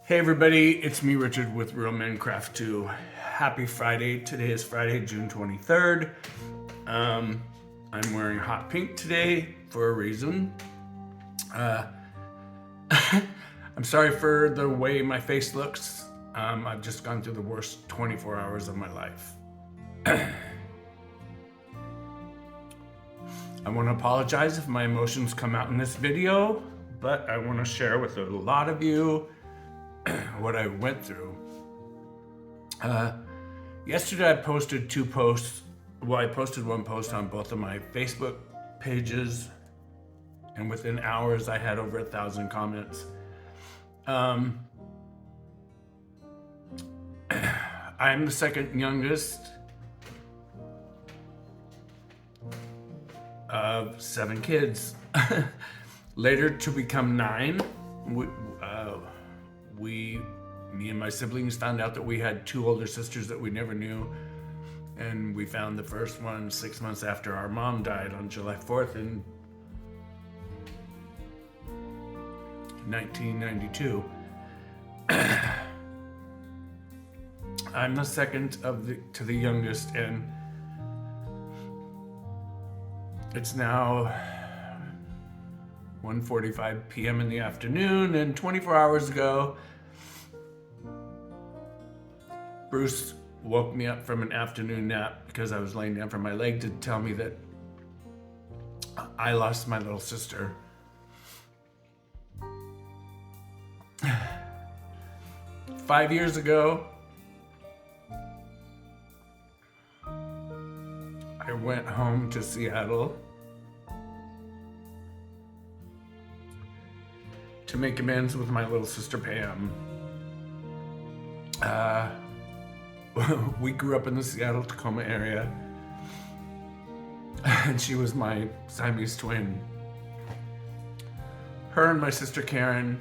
Hey everybody, it's me Richard with Real Men Craft 2. Happy Friday. Today is Friday, June 23rd. I'm wearing hot pink today for a reason. I'm sorry for the way my face looks. I've just gone through the worst 24 hours of my life. I want to apologize if my emotions come out in this video, but I want to share with a lot of you what I went through. Yesterday I posted two posts. Well, I posted one post on both of my Facebook pages, and within hours I had over 1,000 comments. I'm the second youngest of 7 kids. Later to become 9, me and my siblings found out that we had 2 older sisters that we never knew, and we found the first one 6 months after our mom died on July 4th in 1992. I'm the second to the youngest, and it's now 1:45 p.m. in the afternoon, and 24 hours ago, Bruce woke me up from an afternoon nap because I was laying down for my leg to tell me that I lost my little sister. Five years ago, I went home to Seattle to make amends with my little sister Pam. We grew up in the Seattle-Tacoma area, and she was my Siamese twin. Her and my sister Karen,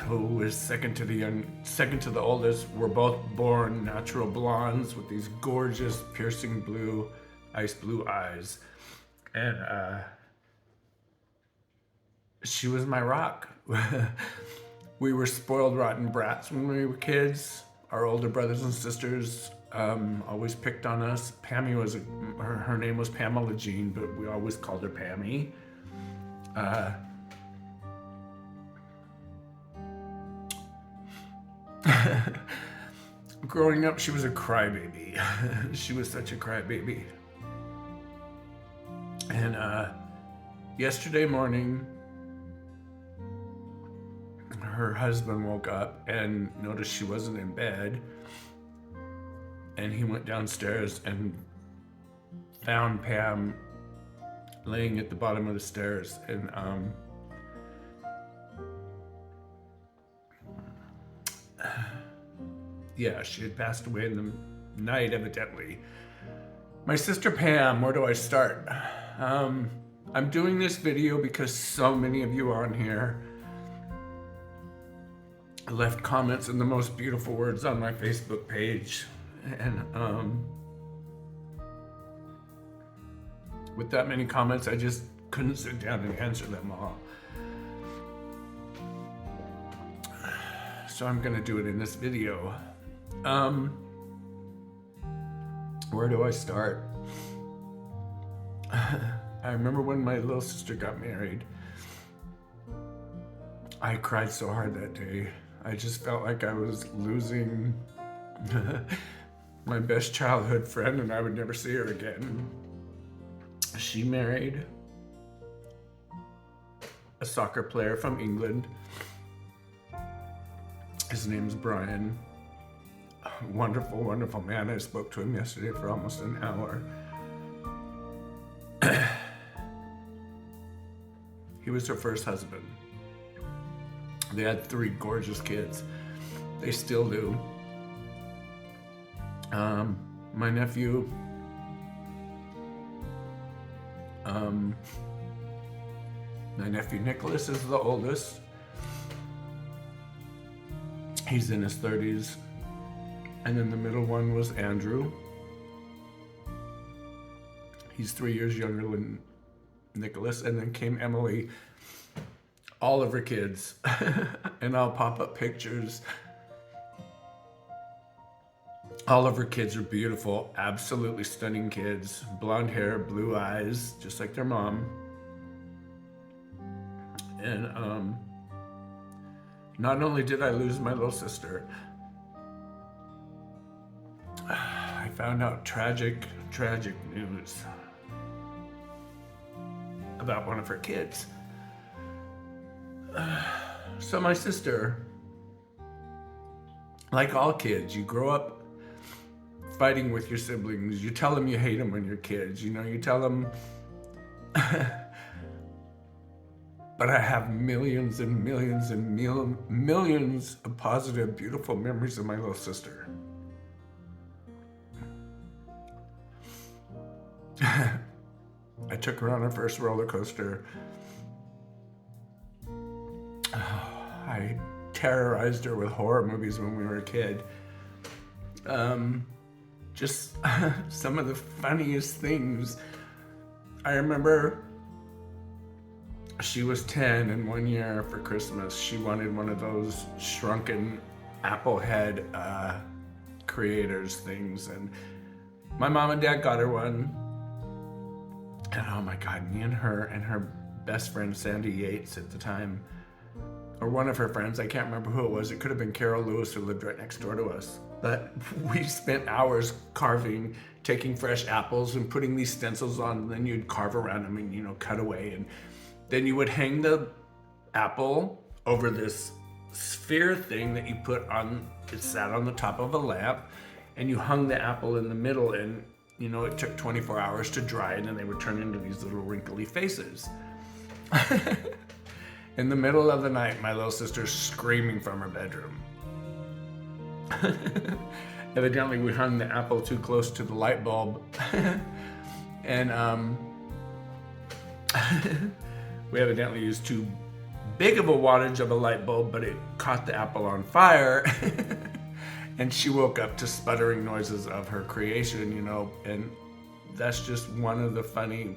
who was second to the oldest, were both born natural blondes with these gorgeous, piercing blue, ice blue eyes. And she was my rock. We were spoiled rotten brats when we were kids. Our older brothers and sisters always picked on us. Pammy was her name was Pamela Jean, but we always called her Pammy. Growing up, she was a crybaby. She was such a crybaby. And yesterday morning, her husband woke up and noticed she wasn't in bed, and he went downstairs and found Pam laying at the bottom of the stairs, and yeah, she had passed away in the night, evidently. My sister Pam, where do I start? I'm doing this video because so many of you on here left comments in the most beautiful words on my Facebook page, and with that many comments, I just couldn't sit down and answer them all. So I'm gonna do it in this video. Where do I start? I remember when my little sister got married. I cried so hard that day. I just felt like I was losing my best childhood friend, and I would never see her again. She married a soccer player from England. His name's Brian. A wonderful, wonderful man. I spoke to him yesterday for almost an hour. He was her first husband. They had 3 gorgeous kids. They still do. My nephew, Nicholas is the oldest. He's in his 30s. And then the middle one was Andrew. He's 3 years younger than Nicholas. And then came Emily, all of her kids, and I'll pop up pictures. All of her kids are beautiful, absolutely stunning kids. Blonde hair, blue eyes, just like their mom. And not only did I lose my little sister, I found out tragic news about one of her kids. So my sister, like all kids, you grow up fighting with your siblings. You tell them you hate them when you're kids. You tell them. But I have millions and millions and millions of positive, beautiful memories of my little sister. I took her on her first roller coaster. I terrorized her with horror movies when we were a kid. Just some of the funniest things. I remember she was 10, and one year for Christmas, she wanted one of those shrunken apple head creators things. And my mom and dad got her one. And oh my God, me and her best friend, Sandy Yates at the time, or one of her friends, I can't remember who it was. It could have been Carol Lewis, who lived right next door to us. But we spent hours carving, taking fresh apples and putting these stencils on, and then you'd carve around them and, cut away. And then you would hang the apple over this sphere thing that you put on, it sat on the top of a lamp, and you hung the apple in the middle, and, it took 24 hours to dry, and then they would turn into these little wrinkly faces. In the middle of the night, my little sister's screaming from her bedroom. Evidently, we hung the apple too close to the light bulb. And we evidently used too big of a wattage of a light bulb, but it caught the apple on fire. And she woke up to sputtering noises of her creation, and that's just one of the funny,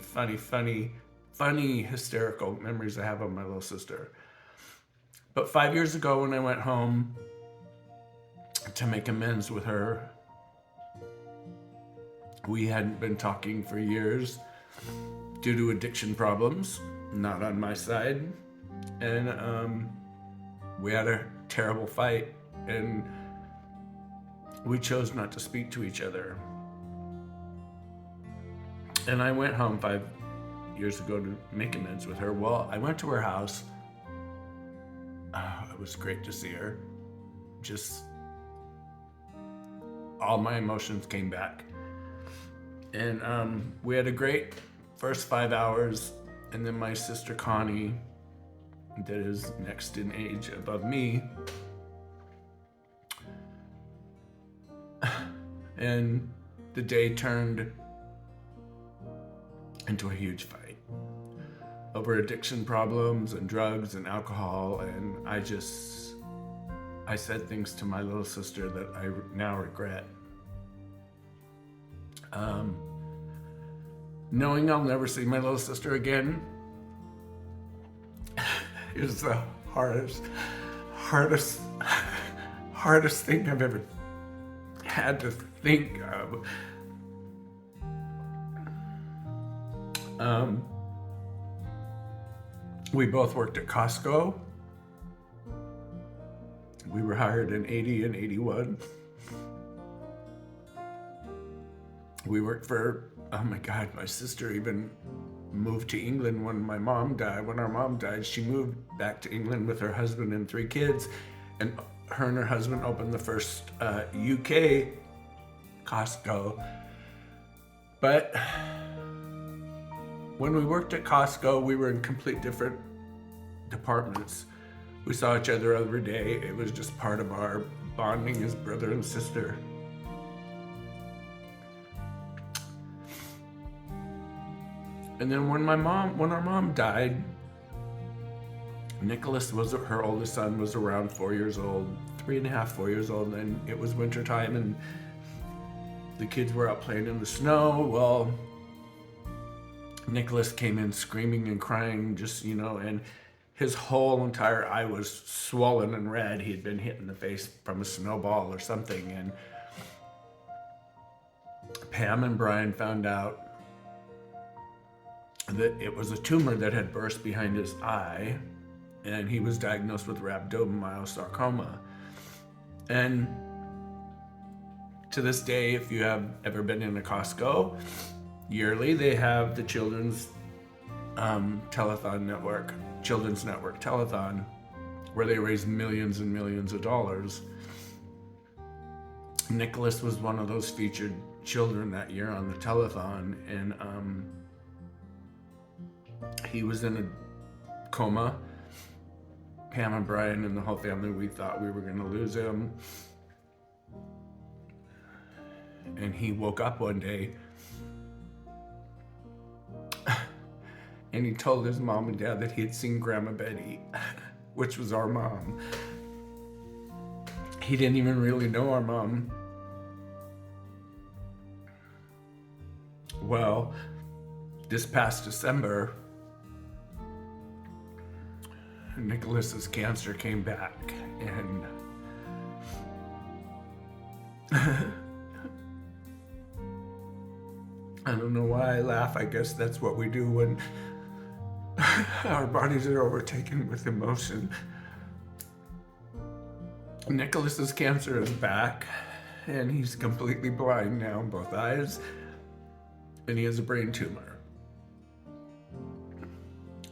hysterical memories I have of my little sister. But 5 years ago, when I went home to make amends with her, we hadn't been talking for years due to addiction problems, not on my side. And we had a terrible fight, and we chose not to speak to each other. And I went home 5 years ago to make amends with her. Well, I went to her house. It was great to see her. Just all my emotions came back. And we had a great first 5 hours. And then my sister Connie, that is next in age above me, and the day turned into a huge fight over addiction problems and drugs and alcohol. And I said things to my little sister that I now regret. Knowing I'll never see my little sister again is the hardest thing I've ever had to think of. We both worked at Costco. We were hired in 80 and 81. We worked for, oh my God, my sister even moved to England when my mom died. When our mom died, she moved back to England with her husband and 3 kids. And her and her husband opened the first UK Costco. But when we worked at Costco, we were in complete different departments. We saw each other every day. It was just part of our bonding as brother and sister. And then when our mom died, Nicholas her oldest son, was around 4 years old, 3.5, 4 years old, and it was wintertime, and the kids were out playing in the snow. Well, Nicholas came in screaming and crying, and his whole entire eye was swollen and red. He had been hit in the face from a snowball or something. And Pam and Brian found out that it was a tumor that had burst behind his eye, and he was diagnosed with rhabdomyosarcoma. And to this day, if you have ever been in a Costco, yearly they have the children's children's network telethon, where they raise millions and millions of dollars. Nicholas was one of those featured children that year on the telethon, and he was in a coma. Pam and Brian and the whole family, we thought we were going to lose him. And he woke up one day and he told his mom and dad that he had seen Grandma Betty, which was our mom. He didn't even really know our mom. Well, this past December, Nicholas's cancer came back, and I don't know why I laugh. I guess that's what we do when our bodies are overtaken with emotion. Nicholas's cancer is back, and he's completely blind now in both eyes, and he has a brain tumor.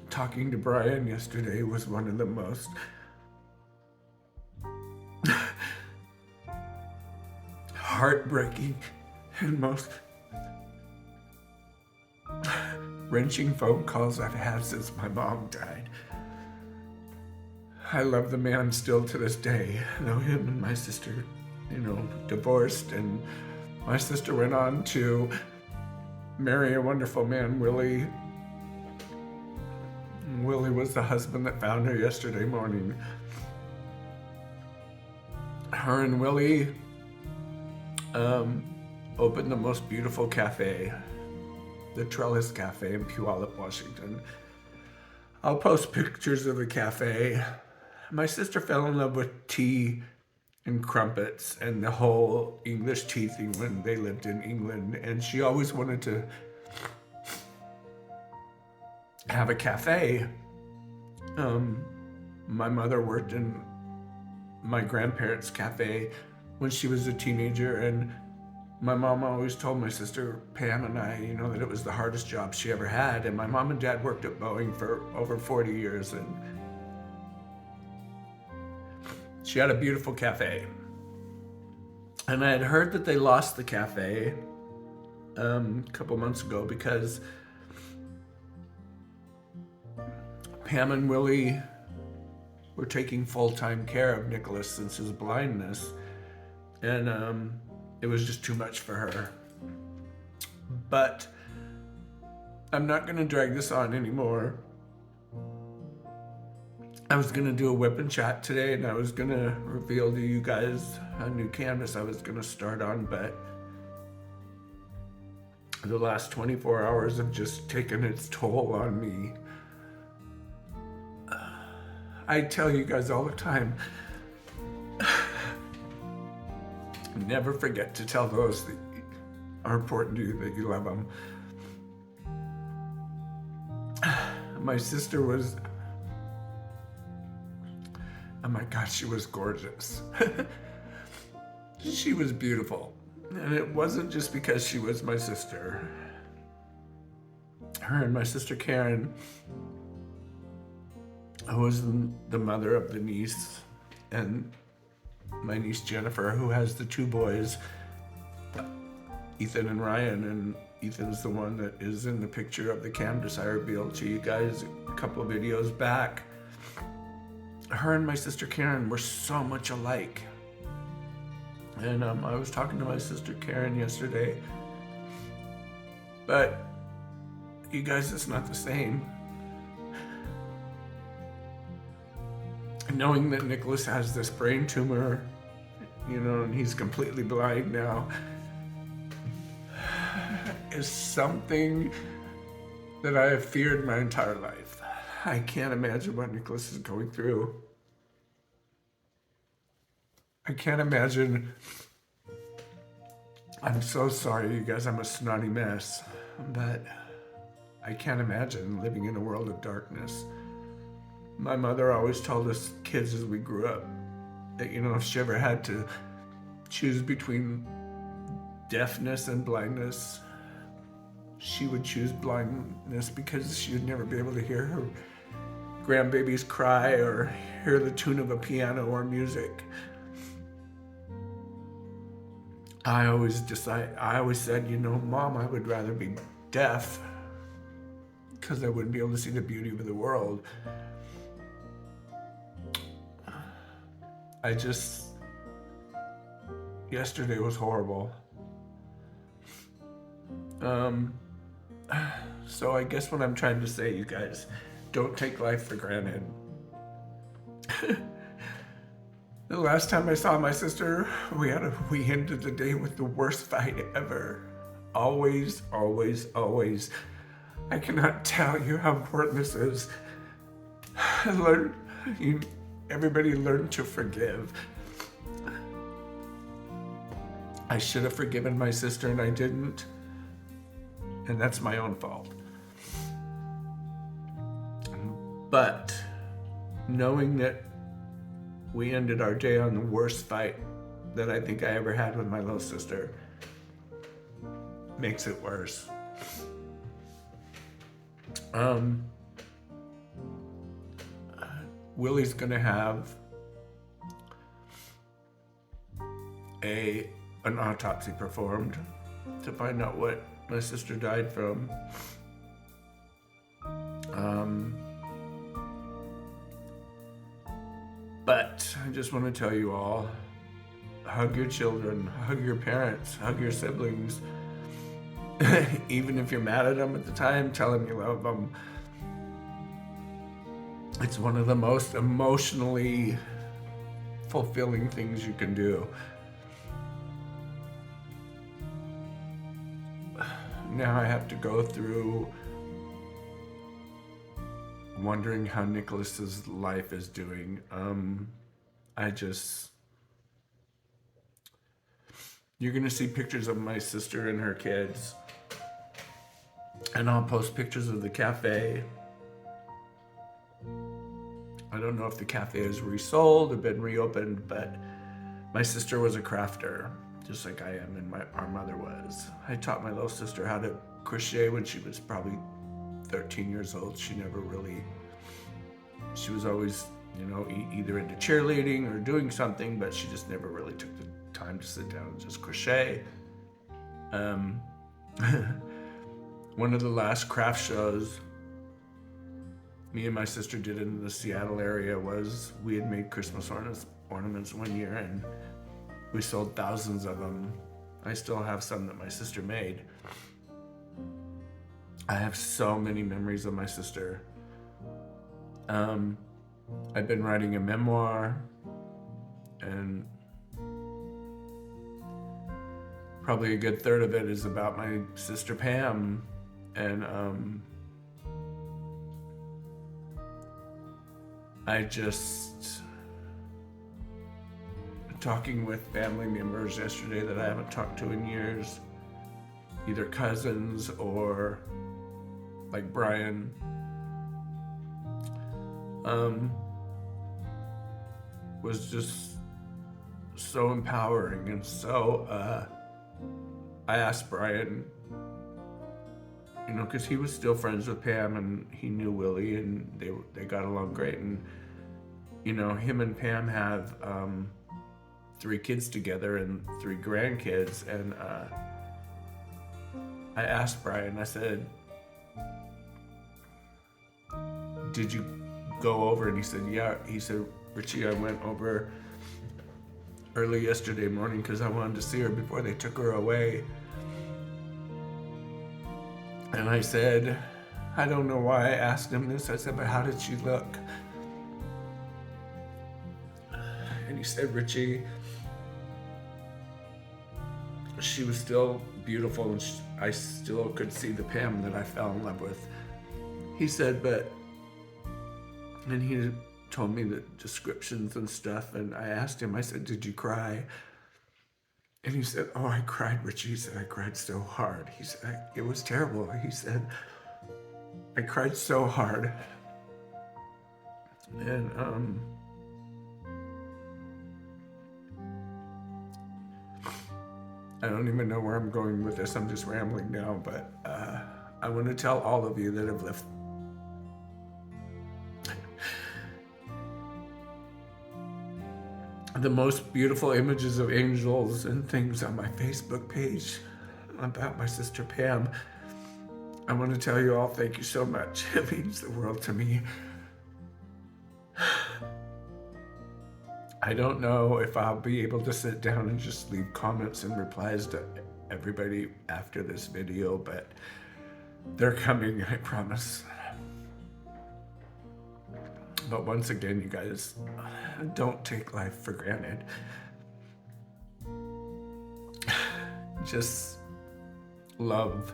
Talking to Brian yesterday was one of the most heartbreaking and most wrenching phone calls I've had since my mom died. I love the man still to this day. Though him and my sister, divorced, and my sister went on to marry a wonderful man, Willie. Willie was the husband that found her yesterday morning. Her and Willie opened the most beautiful cafe, the Trellis Cafe in Puyallup, Washington. I'll post pictures of the cafe. My sister fell in love with tea and crumpets and the whole English tea thing when they lived in England, and she always wanted to have a cafe. My mother worked in my grandparents' cafe when she was a teenager, and my mom always told my sister Pam and I, that it was the hardest job she ever had. And my mom and dad worked at Boeing for over 40 years, and she had a beautiful cafe. And I had heard that they lost the cafe a couple months ago because Pam and Willie were taking full-time care of Nicholas since his blindness, and it was just too much for her. But I'm not going to drag this on anymore. I was going to do a whip and chat today, and I was going to reveal to you guys a new canvas I was going to start on, but the last 24 hours have just taken its toll on me. I tell you guys all the time, never forget to tell those that are important to you that you love them. My sister was, oh my God, she was gorgeous. She was beautiful. And it wasn't just because she was my sister. Her and my sister Karen, who was the mother of the niece, and my niece Jennifer, who has the two boys, Ethan and Ryan, and Ethan's the one that is in the picture of the canvas I revealed to you guys a couple of videos back. Her and my sister Karen were so much alike. And I was talking to my sister Karen yesterday, but you guys, it's not the same. Knowing that Nicholas has this brain tumor, and he's completely blind now, is something that I have feared my entire life. I can't imagine what Nicholas is going through. I can't imagine. I'm so sorry, you guys. I'm a snotty mess. But I can't imagine living in a world of darkness. My mother always told us kids as we grew up that, if she ever had to choose between deafness and blindness, she would choose blindness because she would never be able to hear her grandbabies cry or hear the tune of a piano or music. I always said, Mom, I would rather be deaf because I wouldn't be able to see the beauty of the world. Yesterday was horrible. So I guess what I'm trying to say, you guys, don't take life for granted. The last time I saw my sister, we ended the day with the worst fight ever. Always, always, always. I cannot tell you how important this is. Everybody learn to forgive. I should have forgiven my sister and I didn't. And that's my own fault. But knowing that we ended our day on the worst fight that I think I ever had with my little sister makes it worse. Willie's gonna have an autopsy performed to find out what my sister died from. But I just want to tell you all, hug your children, hug your parents, hug your siblings. Even if you're mad at them at the time, tell them you love them. It's one of the most emotionally fulfilling things you can do. Now I have to go through wondering how Nicholas's life is doing. You're gonna see pictures of my sister and her kids, and I'll post pictures of the cafe. I don't know if the cafe is resold or been reopened, but my sister was a crafter, just like I am and our mother was. I taught my little sister how to crochet when she was probably 13 years old. She was always, either into cheerleading or doing something, but she just never really took the time to sit down and just crochet. One of the last craft shows me and my sister did in the Seattle area was we had made Christmas ornaments one year and we sold thousands of them. I still have some that my sister made. I have so many memories of my sister. I've been writing a memoir, and probably a good third of it is about my sister Pam, and talking with family members yesterday that I haven't talked to in years, either cousins or like Brian. Was just so empowering, and so I asked Brian, because he was still friends with Pam and he knew Willie and they got along great, and him and Pam have 3 kids together and 3 grandkids, and I asked Brian, I said, did you go over? And he said, yeah. He said, Richie, I went over early yesterday morning because I wanted to see her before they took her away. And I said, I don't know why I asked him this. I said, but how did she look? And he said, Richie, she was still beautiful, and I still could see the Pam that I fell in love with. He said, but And he told me the descriptions and stuff. And I asked him, I said, did you cry? And he said, oh, I cried, Richie. He said, I cried so hard. He said, it was terrible. He said, I cried so hard. And I don't even know where I'm going with this. I'm just rambling now, but I want to tell all of you that have left the most beautiful images of angels and things on my Facebook page about my sister Pam. I want to tell you all thank you so much. It means the world to me. I don't know if I'll be able to sit down and just leave comments and replies to everybody after this video, but they're coming, I promise. But once again, you guys, don't take life for granted. Just love.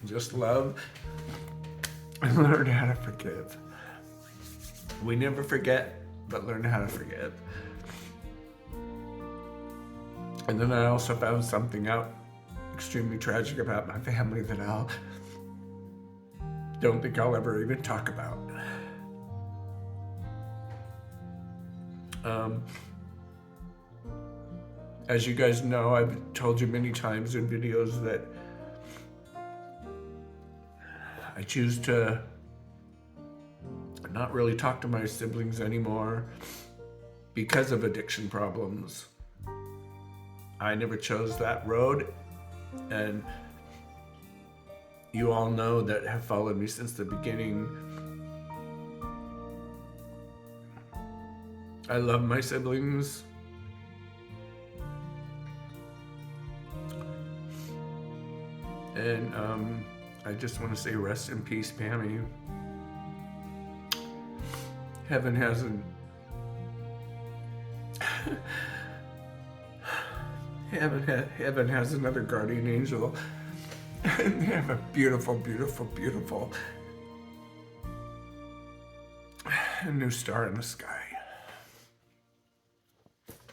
Just love and learn how to forgive. We never forget, but learn how to forgive. And then I also found something out extremely tragic about my family that I don't think I'll ever even talk about. As you guys know, I've told you many times in videos that I choose to not really talk to my siblings anymore because of addiction problems. I never chose that road, and you all know that have followed me since the beginning. I love my siblings. And I just want to say rest in peace, Pammy. Heaven hasn't. Heaven has another guardian angel. And they have a beautiful, beautiful, beautiful new star in the sky.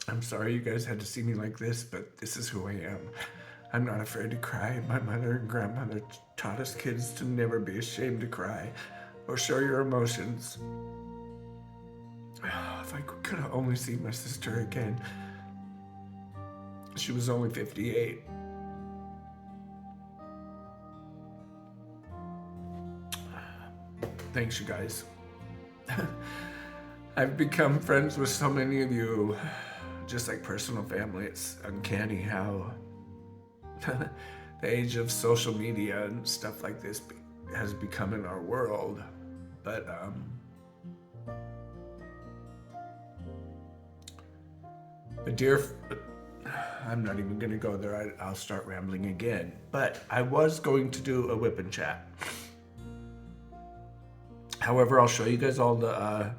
I'm sorry you guys had to see me like this, but this is who I am. I'm not afraid to cry. My mother and grandmother taught us kids to never be ashamed to cry or show your emotions. If I could have only seen my sister again. She was only 58. Thanks, you guys. I've become friends with so many of you, just like personal family. It's uncanny how the age of social media and stuff like this has become in our world. But I'm not even going to go there. I'll start rambling again. But I was going to do a whip and chat. However, I'll show you guys all the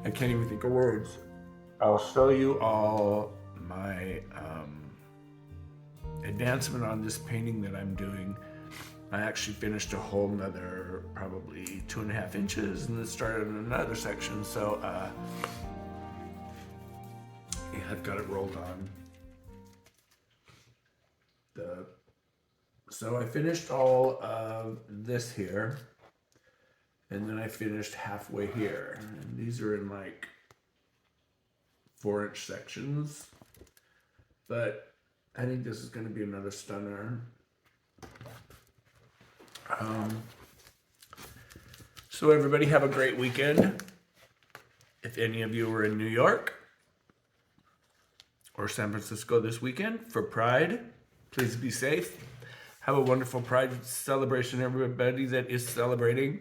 I can't even think of words. I'll show you all my advancement on this painting that I'm doing. I actually finished a whole nother probably 2.5 inches and then started another section. So yeah, I've got it rolled on. So I finished all of this here, and then I finished halfway here. And these are in like 4-inch sections, but I think this is going to be another stunner. So everybody have a great weekend. If any of you are in New York or San Francisco this weekend for Pride, please be safe. Have a wonderful Pride celebration, everybody that is celebrating.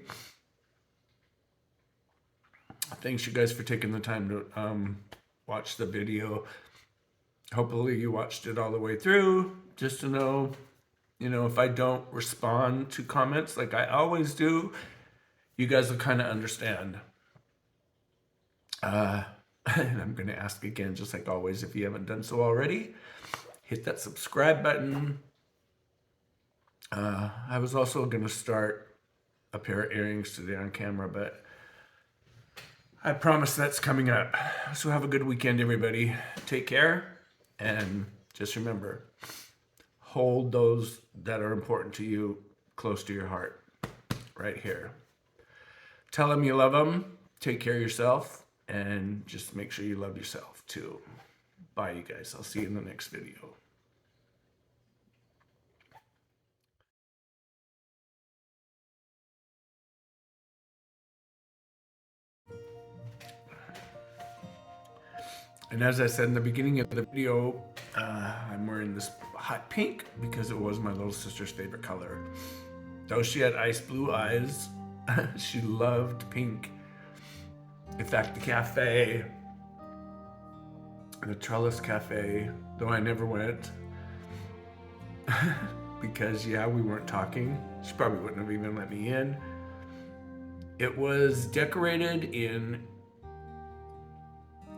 Thanks, you guys, for taking the time to watch the video. Hopefully you watched it all the way through, just to know, you know, if I don't respond to comments like I always do, you guys will kind of understand. And I'm going to ask again, just like always, if you haven't done so already, hit that subscribe button. I was also going to start a pair of earrings today on camera, but I promise that's coming up. So have a good weekend, everybody. Take care, and just remember, hold those that are important to you close to your heart, right here. Tell them you love them, take care of yourself, and just make sure you love yourself too. Bye, you guys. I'll see you in the next video. And as I said in the beginning of the video, I'm wearing this hot pink because it was my little sister's favorite color. Though she had ice blue eyes, she loved pink. In fact, the Trellis Cafe, though I never went, because we weren't talking. She probably wouldn't have even let me in. It was decorated in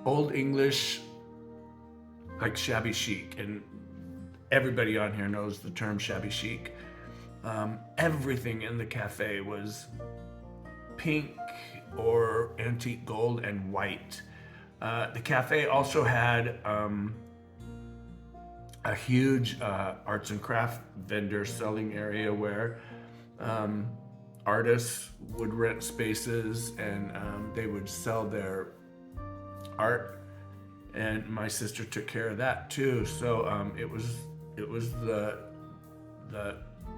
Old English, like shabby chic, and everybody on here knows the term shabby chic. Everything in the cafe was pink or antique gold and white. The cafe also had a huge arts and craft vendor selling area where artists would rent spaces and they would sell their art, and my sister took care of that too. So it was the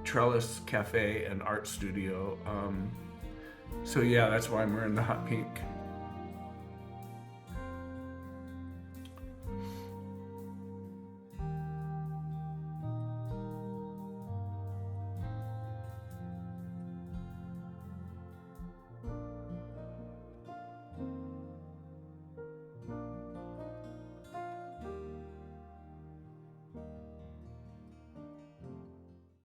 Trellis Cafe and Art Studio. So yeah, that's why I'm wearing the hot pink.